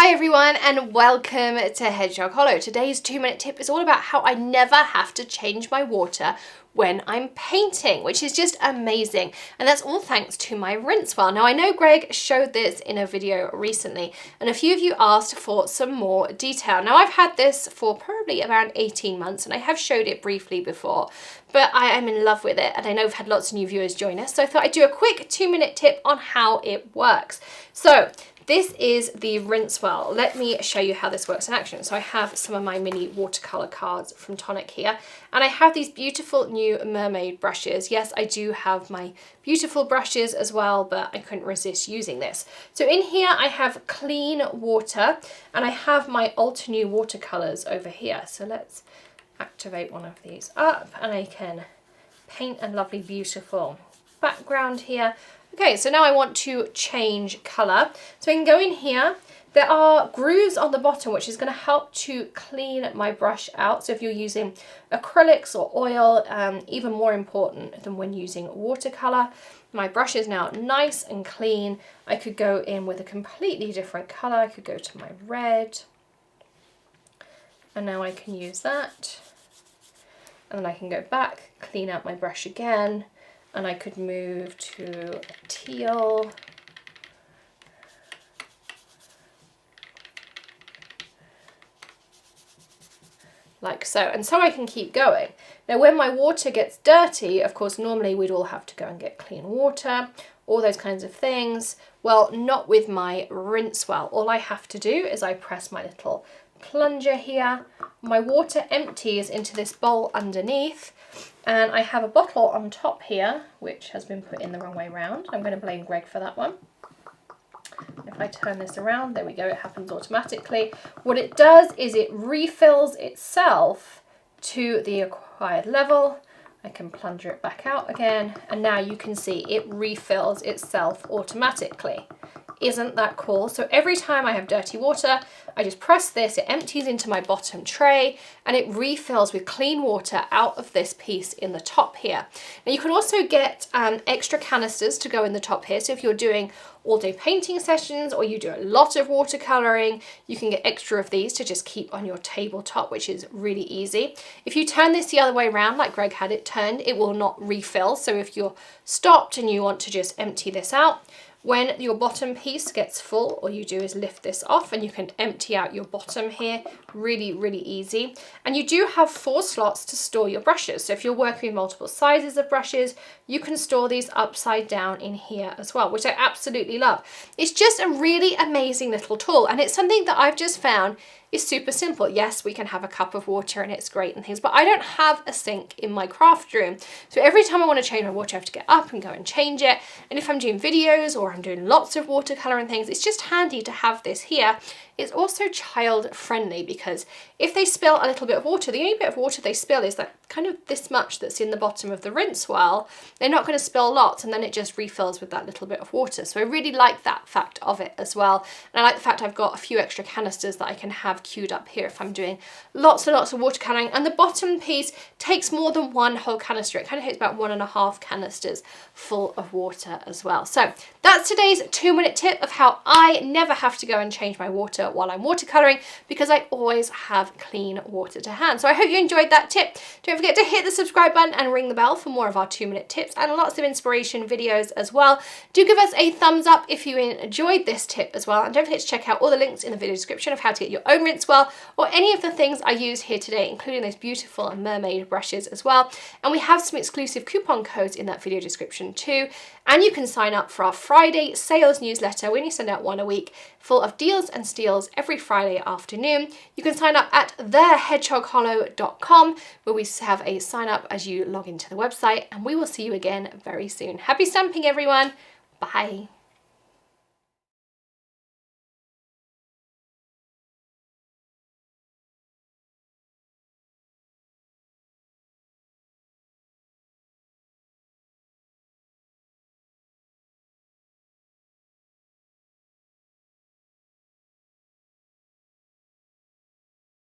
Hi everyone and welcome to Hedgehog Hollow. Today's 2-minute tip is all about how I never have to change my water when I'm painting, which is just amazing. And that's all thanks to my Rinse Well. Now I know Greg showed this in a video recently and a few of you asked for some more detail. Now I've had this for probably around 18 months and I have showed it briefly before, but I am in love with it and I know we've had lots of new viewers join us. So I thought I'd do a quick 2-minute tip on how it works. So this is the Rinse Well. Let me show you how this works in action. So I have some of my mini watercolor cards from Tonic here, and I have these beautiful new mermaid brushes. Yes, I do have my beautiful brushes as well, but I couldn't resist using this. So in here I have clean water, and I have my Altenew watercolors over here. So let's activate one of these up, and I can paint a lovely, beautiful background here. Okay, so now I want to change colour. So I can go in here. There are grooves on the bottom, which is going to help to clean my brush out. So if you're using acrylics or oil, even more important than when using watercolour. My brush is now nice and clean. I could go in with a completely different colour. I could go to my red. And now I can use that. And then I can go back, clean out my brush again. And I could move to teal. Like so, and so I can keep going. Now when my water gets dirty, of course normally we'd all have to go and get clean water, all those kinds of things. Well, not with my Rinse Well. All I have to do is I press my little plunger here, my water empties into this bowl underneath, and I have a bottle on top here which has been put in the wrong way round. I'm going to blame Greg for that one. If I turn this around, there we go, it happens automatically. What it does is it refills itself to the required level. I can plunger it back out again, and now you can see it refills itself automatically. Isn't that cool? So every time I have dirty water, I just press this, it empties into my bottom tray and it refills with clean water out of this piece in the top here. Now you can also get extra canisters to go in the top here. So if you're doing all day painting sessions or you do a lot of watercoloring, you can get extra of these to just keep on your tabletop, which is really easy. If you turn this the other way around, like Greg had it turned, it will not refill. So if you're stopped and you want to just empty this out, when your bottom piece gets full, all you do is lift this off and you can empty out your bottom here. Really, really easy. And you do have 4 slots to store your brushes. So if you're working with multiple sizes of brushes, you can store these upside down in here as well, which I absolutely love. It's just a really amazing little tool, and it's something that I've just found is super simple. Yes, we can have a cup of water and it's great and things, but I don't have a sink in my craft room. So every time I want to change my water, I have to get up and go and change it. And if I'm doing videos or I'm doing lots of watercolor and things, it's just handy to have this here. It's also child friendly because if they spill a little bit of water, the only bit of water they spill is that kind of this much that's in the bottom of the Rinse Well. They're not going to spill lots, and then it just refills with that little bit of water. So I really like that fact of it as well. And I like the fact I've got a few extra canisters that I can have queued up here if I'm doing lots and lots of watercoloring. And the bottom piece takes more than one whole canister. It kind of takes about 1.5 canisters full of water as well. So that's today's 2-minute tip of how I never have to go and change my water while I'm watercoloring because I always have clean water to hand. So I hope you enjoyed that tip. Don't forget to hit the subscribe button and ring the bell for more of our 2-minute tips and lots of inspiration videos as well. Do give us a thumbs up if you enjoyed this tip as well, and don't forget to check out all the links in the video description of how to get your own Rinse Well or any of the things I used here today, including those beautiful mermaid brushes as well. And we have some exclusive coupon codes in that video description too. And you can sign up for our Friday sales newsletter. We only send out one a week, full of deals and steals every Friday afternoon. You can sign up at thehedgehoghollow.com, where we have a sign up as you log into the website, and we will see you again very soon. Happy stamping, everyone. Bye.